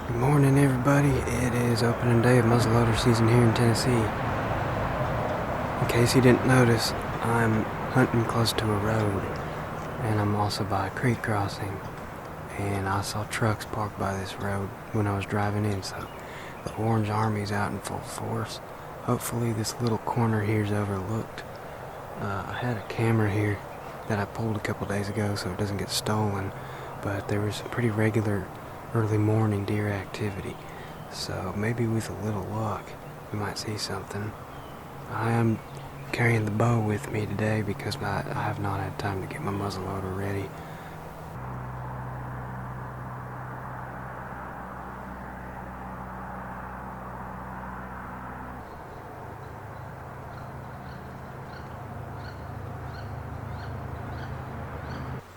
Good morning, everybody. It is opening day of muzzleloader season here in Tennessee. In case you didn't notice, I'm hunting close to a road, and I'm also by a creek crossing. And I saw trucks parked by this road when I was driving in, so the Orange Army's out in full force. Hopefully this little corner here is overlooked. I had a camera here that I pulled a couple days ago so it doesn't get stolen, but there was some pretty regular early morning deer activity, so maybe with a little luck we might see something. I am carrying the bow with me today because I have not had time to get my muzzleloader ready.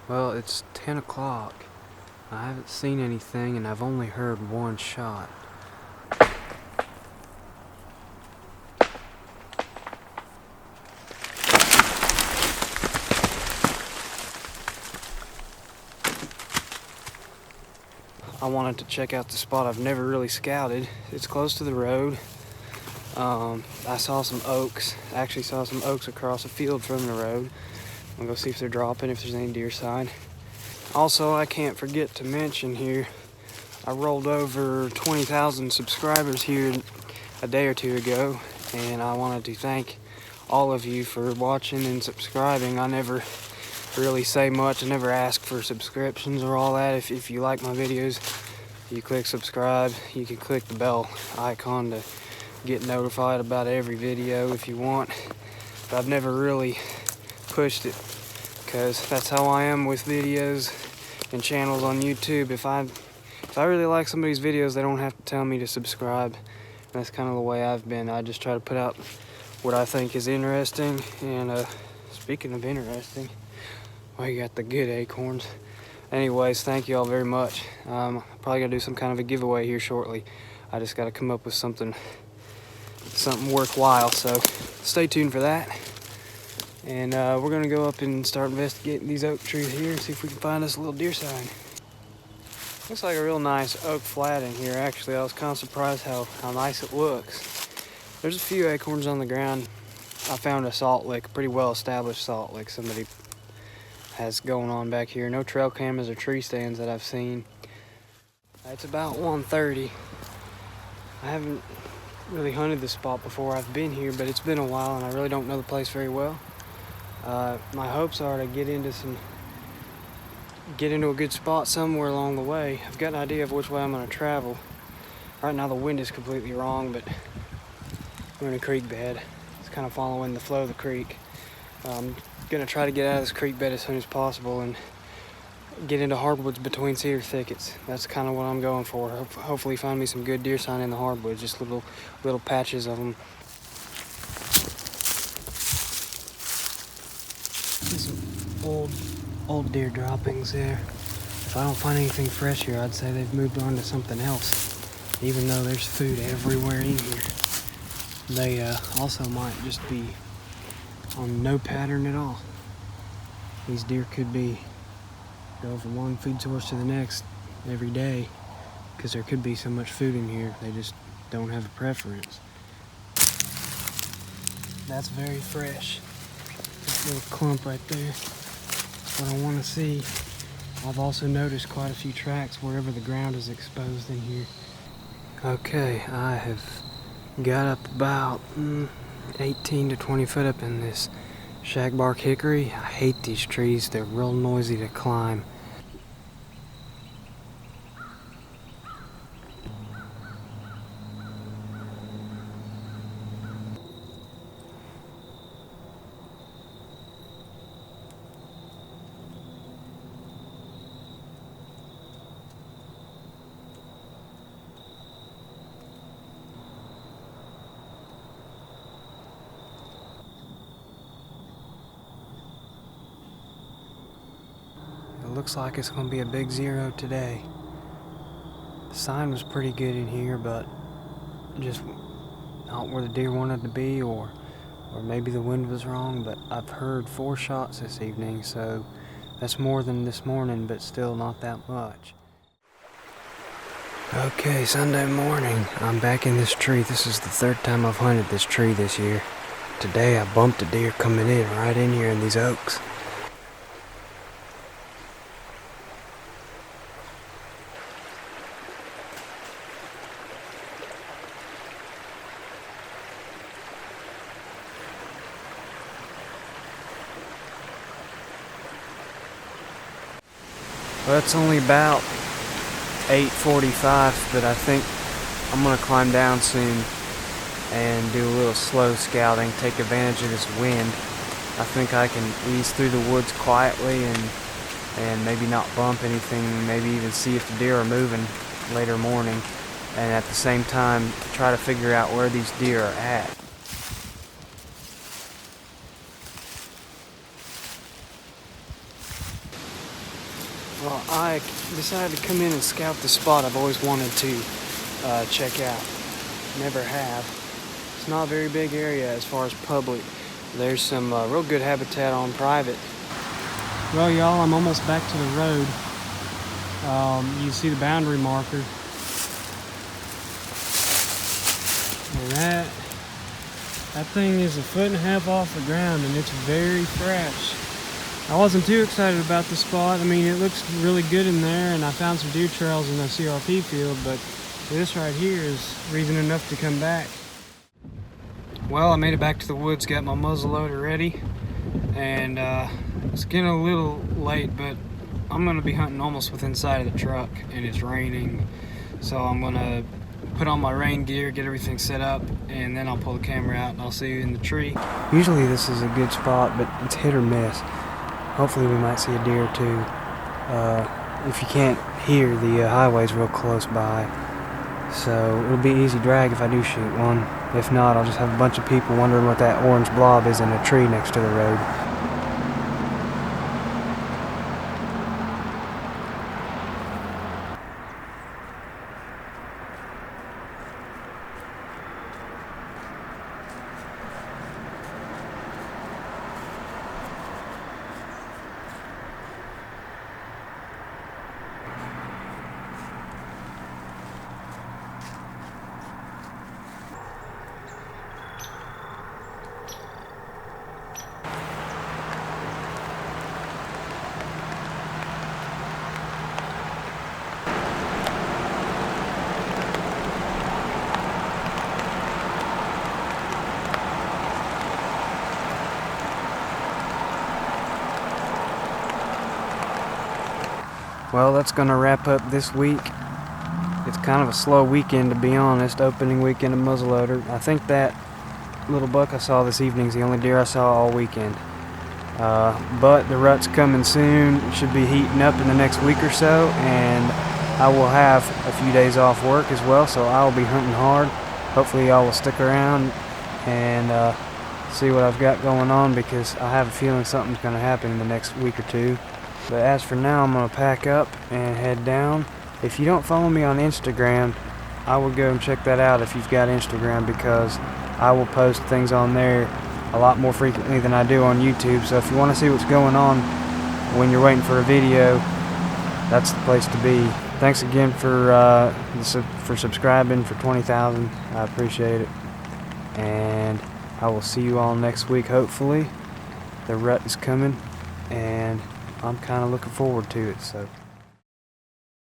Well, it's 10 o'clock. I haven't seen anything, and I've only heard one shot. I wanted to check out the spot I've never really scouted. It's close to the road. I saw some oaks. I actually saw some oaks across a field from the road. I'm gonna go see if they're dropping, if there's any deer sign. Also, I can't forget to mention here, I rolled over 20,000 subscribers here a day or two ago, and I wanted to thank all of you for watching and subscribing. I never really say much. I never ask for subscriptions or all that. If you like my videos, you click subscribe. You can click the bell icon to get notified about every video if you want. But I've never really pushed it, because that's how I am with videos and channels on YouTube. If I really like somebody's videos, they don't have to tell me to subscribe. And that's kind of the way I've been. I just try to put out what I think is interesting. And speaking of interesting, well, you got the good acorns. Anyways, thank you all very much. Probably gonna do some kind of a giveaway here shortly. I just got to come up with something worthwhile, so stay tuned for that. And we're gonna go up and start investigating these oak trees here and see if we can find us a little deer sign. Looks like a real nice oak flat in here. Actually, I was kind of surprised how nice it looks. There's a few acorns on the ground. I found a salt lick, a pretty well established salt lick somebody has going on back here. No trail cameras or tree stands that I've seen. It's about 1:30. I haven't really hunted this spot before. I've been here, but it's been a while and I really don't know the place very well. My hopes are to get into a good spot somewhere along the way. I've got an idea of which way I'm going to travel. Right now the wind is completely wrong, but we're in a creek bed. It's kind of following the flow of the creek. I'm going to try to get out of this creek bed as soon as possible and get into hardwoods between cedar thickets. That's kind of what I'm going for. Hopefully find me some good deer sign in the hardwoods, just little patches of them. Some old deer droppings there. If I don't find anything fresh here, I'd say they've moved on to something else, even though there's food everywhere in here. They also might just be on no pattern at all. These deer could go from one food source to the next every day, because there could be so much food in here, they just don't have a preference. That's very fresh. That little clump right there. What I want to see. I've also noticed quite a few tracks wherever the ground is exposed in here. Okay, I have got up about 18 to 20 foot up in this shagbark hickory. I hate these trees. They're real noisy to climb. It looks like it's going to be a big 0 today. The sign was pretty good in here, but just not where the deer wanted to be, or maybe the wind was wrong. But I've heard 4 shots this evening, so that's more than this morning, but still not that much. Okay, Sunday morning. I'm back in this tree. This is the third time I've hunted this tree this year. Today I bumped a deer coming in right in here in these oaks. Well, it's only about 8:45, but I think I'm gonna climb down soon and do a little slow scouting, take advantage of this wind. I think I can ease through the woods quietly and maybe not bump anything, maybe even see if the deer are moving later morning, and at the same time try to figure out where these deer are at. Well, I decided to come in and scout the spot I've always wanted to check out. Never have. It's not a very big area as far as public. There's some real good habitat on private. Well, y'all, I'm almost back to the road. You see the boundary marker. And that thing is 1.5 feet off the ground, and it's very fresh. I wasn't too excited about the spot. I mean, it looks really good in there, and I found some deer trails in the CRP field, but this right here is reason enough to come back. Well, I made it back to the woods, got my muzzle loader ready, and it's getting a little late, but I'm gonna be hunting almost within sight of the truck, and it's raining, so I'm gonna put on my rain gear, get everything set up, and then I'll pull the camera out and I'll see you in the tree. Usually this is a good spot, but it's hit or miss. Hopefully we might see a deer or two. If you can't hear, the highway's real close by, so it'll be easy drag if I do shoot one. If not, I'll just have a bunch of people wondering what that orange blob is in a tree next to the road. Well, that's gonna wrap up this week. It's kind of a slow weekend, to be honest, opening weekend of muzzleloader. I think that little buck I saw this evening is the only deer I saw all weekend. But the rut's coming soon. It should be heating up in the next week or so, and I will have a few days off work as well, so I will be hunting hard. Hopefully y'all will stick around and see what I've got going on, because I have a feeling something's going to happen in the next week or two. But as for now, I'm going to pack up and head down. If you don't follow me on Instagram, I would go and check that out if you've got Instagram, because I will post things on there a lot more frequently than I do on YouTube. So if you want to see what's going on when you're waiting for a video, that's the place to be. Thanks again for subscribing, for 20,000. I appreciate it. And I will see you all next week, hopefully. The rut is coming, and I'm kind of looking forward to it. So.